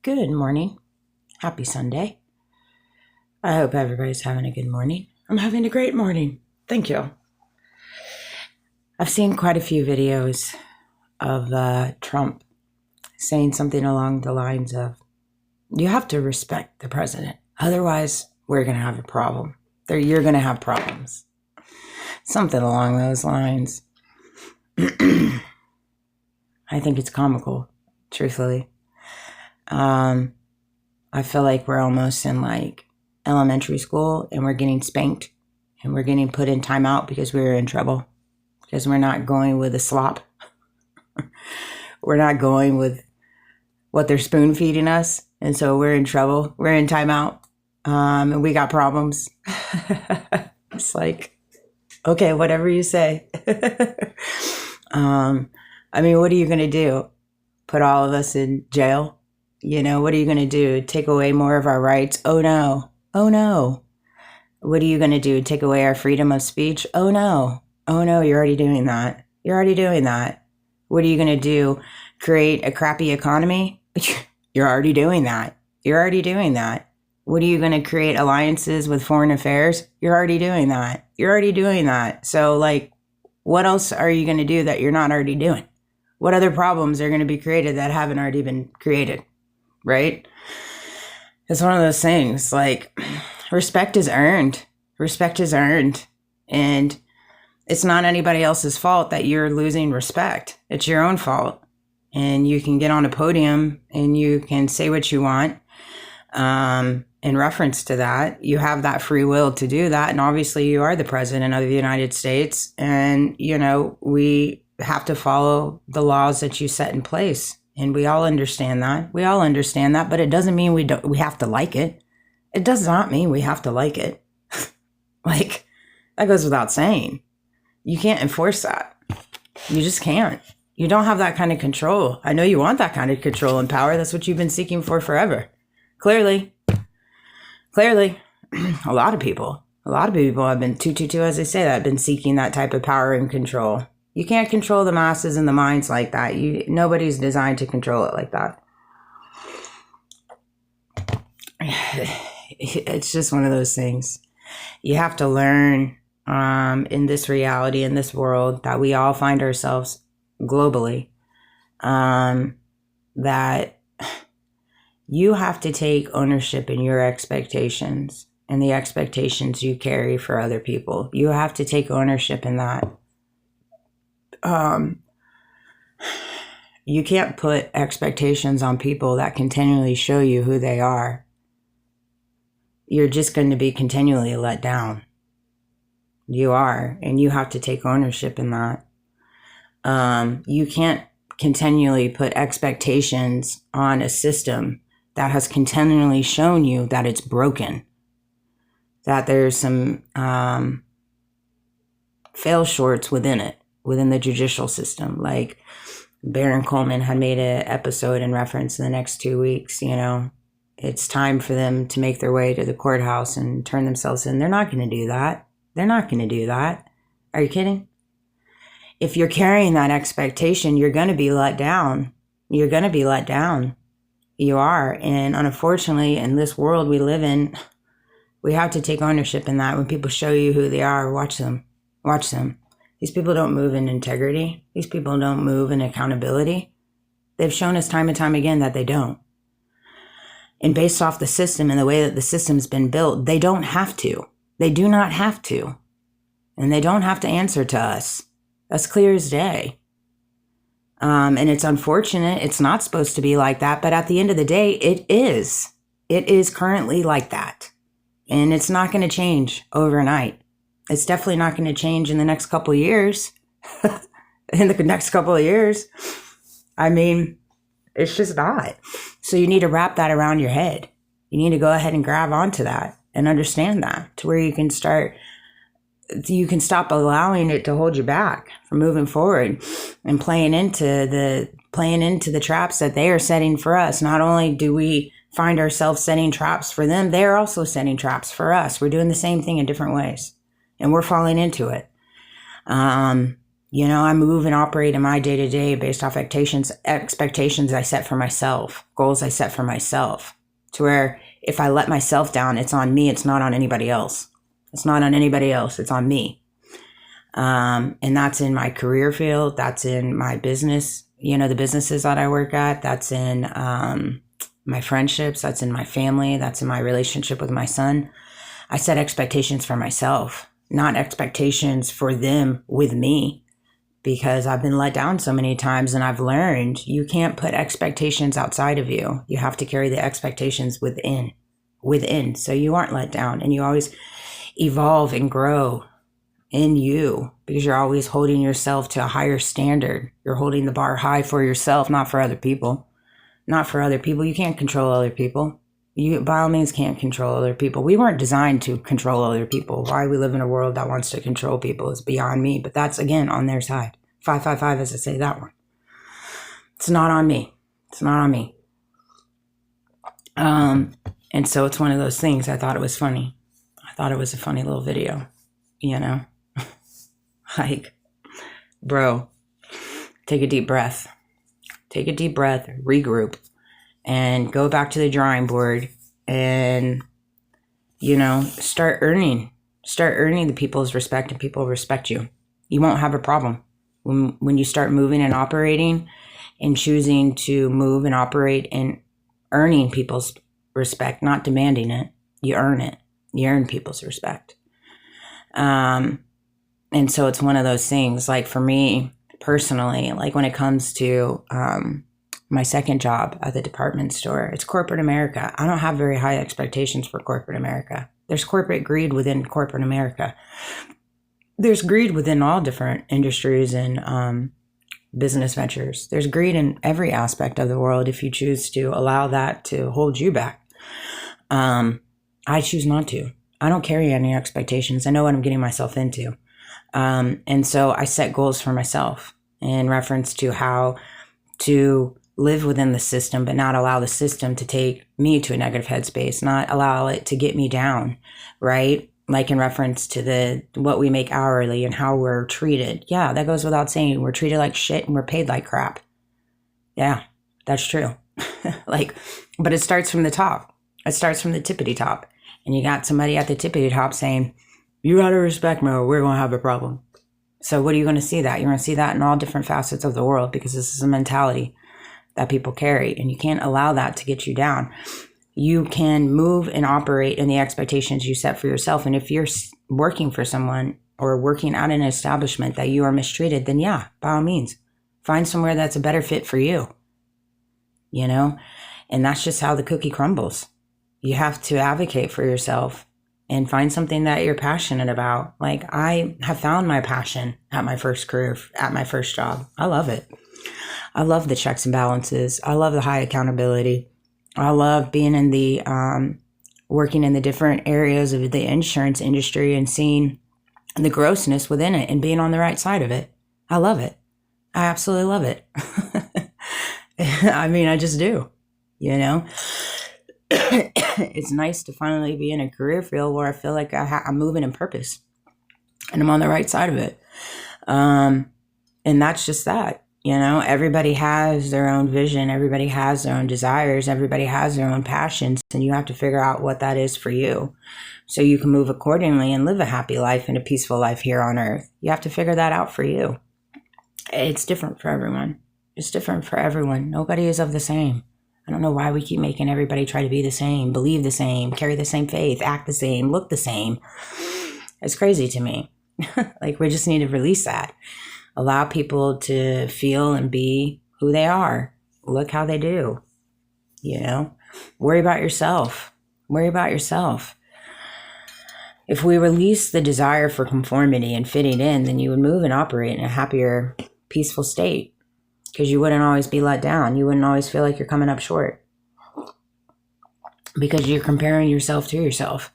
Good morning. Happy Sunday. I hope everybody's having a good morning. I'm having a great morning. Thank you. I've seen quite a few videos of Trump saying something along the lines of, you have to respect the president. Otherwise, we're going to have a problem. You're going to have problems. Something along those lines. I think it's comical, truthfully. I feel like we're almost in like elementary school and we're getting spanked and we're getting put in timeout because we're in trouble, because we're not going with the slop. We're not going with what they're spoon feeding us. And so we're in trouble. We're in timeout. And we got problems. It's like, okay, whatever you say. I mean, what are you going to do? Put all of us in jail? You know, what are you going to do? Take away more of our rights? Oh, no. Oh, no. What are you going to do? Take away our freedom of speech? Oh, no. Oh, no, you're already doing that. You're already doing that. What are you going to do? Create a crappy economy? You're already doing that. You're already doing that. What are you going to create alliances with foreign affairs? You're already doing that. You're already doing that. So, like, what else are you going to do that you're not already doing? What other problems are going to be created that haven't already been created? Right? It's one of those things, like, respect is earned. Respect is earned. And it's not anybody else's fault that you're losing respect. It's your own fault. And you can get on a podium and you can say what you want. In reference to that, you have that free will to do that. And obviously you are the president of the United States. And, you know, we have to follow the laws that you set in place. And we all understand that. We all understand that, but it doesn't mean we have to like it. It does not mean we have to like it. Like, that goes without saying. You can't enforce that. You just can't. You don't have that kind of control. I know you want that kind of control and power. That's what you've been seeking for forever. Clearly. A lot of people have been, as I say that, have been seeking that type of power and control. You can't control the masses and the minds like that. Nobody's designed to control it like that. It's just one of those things. You have to learn in this reality, in this world that we all find ourselves globally, that you have to take ownership in your expectations and the expectations you carry for other people. You have to take ownership in that. You can't put expectations on people that continually show you who they are. You're just going to be continually let down. You are, and you have to take ownership in that. You can't continually put expectations on a system that has continually shown you that it's broken, that there's some fail shorts within it. Within the judicial system. Like Baron Coleman had made an episode in reference in the next 2 weeks, you know, it's time for them to make their way to the courthouse and turn themselves in. They're not going to do that. They're not going to do that. Are you kidding? If you're carrying that expectation, you're going to be let down. You're going to be let down. You are. And unfortunately, in this world we live in, we have to take ownership in that. When people show you who they are, watch them. Watch them. These people don't move in integrity. These people don't move in accountability. They've shown us time and time again that they don't. And based off the system and the way that the system's been built, they don't have to. They do not have to. And they don't have to answer to us. That's clear as day. And it's unfortunate. It's not supposed to be like that. But at the end of the day, it is. It is currently like that. And it's not going to change overnight. It's definitely not going to change in the next couple of years. In the next couple of years. I mean, it's just not. So you need to wrap that around your head. You need to go ahead and grab onto that and understand that to where you can stop allowing it to hold you back from moving forward and playing into the traps that they are setting for us. Not only do we find ourselves setting traps for them, they're also setting traps for us. We're doing the same thing in different ways. And we're falling into it. You know, I move and operate in my day to day based off expectations I set for myself, goals I set for myself, to where if I let myself down, it's on me. It's not on anybody else. It's not on anybody else. It's on me. And that's in my career field. That's in my business, you know, the businesses that I work at. That's in my friendships. That's in my family. That's in my relationship with my son. I set expectations for myself, not expectations for them with me, because I've been let down so many times, and I've learned you can't put expectations outside of you. You have to carry the expectations within, so you aren't let down, and you always evolve and grow in you, because you're always holding yourself to a higher standard. You're holding the bar high for yourself, not for other people. Not for other people. You can't control other people. You, by all means, can't control other people. We weren't designed to control other people. Why we live in a world that wants to control people is beyond me. But that's, again, on their side. 555, as I say, that one. It's not on me. It's not on me. And so it's one of those things. I thought it was funny. I thought it was a funny little video, you know? Like, bro, take a deep breath. Take a deep breath, regroup, and go back to the drawing board and, you know, start earning the people's respect, and people respect you. You won't have a problem when you start moving and operating and choosing to move and operate and earning people's respect, not demanding it. You earn it. You earn people's respect. And so it's one of those things, like for me personally, like when it comes to my second job at the department store, it's corporate America. I don't have very high expectations for corporate America. There's corporate greed within corporate America. There's greed within all different industries and business ventures. There's greed in every aspect of the world if you choose to allow that to hold you back. I choose not to. I don't carry any expectations. I know what I'm getting myself into. And so I set goals for myself in reference to how to live within the system, but not allow the system to take me to a negative headspace, not allow it to get me down, right? Like in reference to what we make hourly and how we're treated. Yeah, that goes without saying. We're treated like shit and we're paid like crap. Yeah, that's true. But it starts from the top. It starts from the tippity top. And you got somebody at the tippity top saying, you got to respect me or we're going to have a problem. So what are you going to see that? You're going to see that in all different facets of the world, because this is a mentality that people carry, and you can't allow that to get you down. You can move and operate in the expectations you set for yourself. And if you're working for someone or working at an establishment that you are mistreated, then yeah, by all means, find somewhere that's a better fit for you, you know? And that's just how the cookie crumbles. You have to advocate for yourself and find something that you're passionate about. Like, I have found my passion at my first career, at my first job. I love it. I love the checks and balances. I love the high accountability. I love being in the, working in the different areas of the insurance industry and seeing the grossness within it and being on the right side of it. I love it. I absolutely love it. I mean, I just do, you know? It's nice to finally be in a career field where I feel like I'm moving in purpose and I'm on the right side of it. And that's just that, you know, everybody has their own vision. Everybody has their own desires. Everybody has their own passions, and you have to figure out what that is for you so you can move accordingly and live a happy life and a peaceful life here on earth. You have to figure that out for you. It's different for everyone. It's different for everyone. Nobody is of the same. I don't know why we keep making everybody try to be the same, believe the same, carry the same faith, act the same, look the same. It's crazy to me. Like, we just need to release that. Allow people to feel and be who they are. Look how they do. You know, worry about yourself. Worry about yourself. If we release the desire for conformity and fitting in, then you would move and operate in a happier, peaceful state. Because you wouldn't always be let down. You wouldn't always feel like you're coming up short. Because you're comparing yourself to yourself.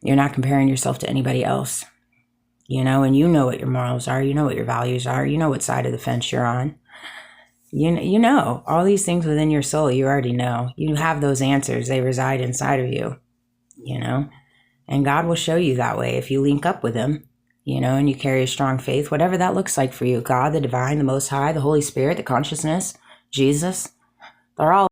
You're not comparing yourself to anybody else. You know, and you know what your morals are. You know what your values are. You know what side of the fence you're on. You know, all these things within your soul, you already know. You have those answers. They reside inside of you, you know. And God will show you that way if you link up with him and you carry a strong faith, whatever that looks like for you. God, the divine, the Most High, the Holy Spirit, the consciousness, Jesus, they're all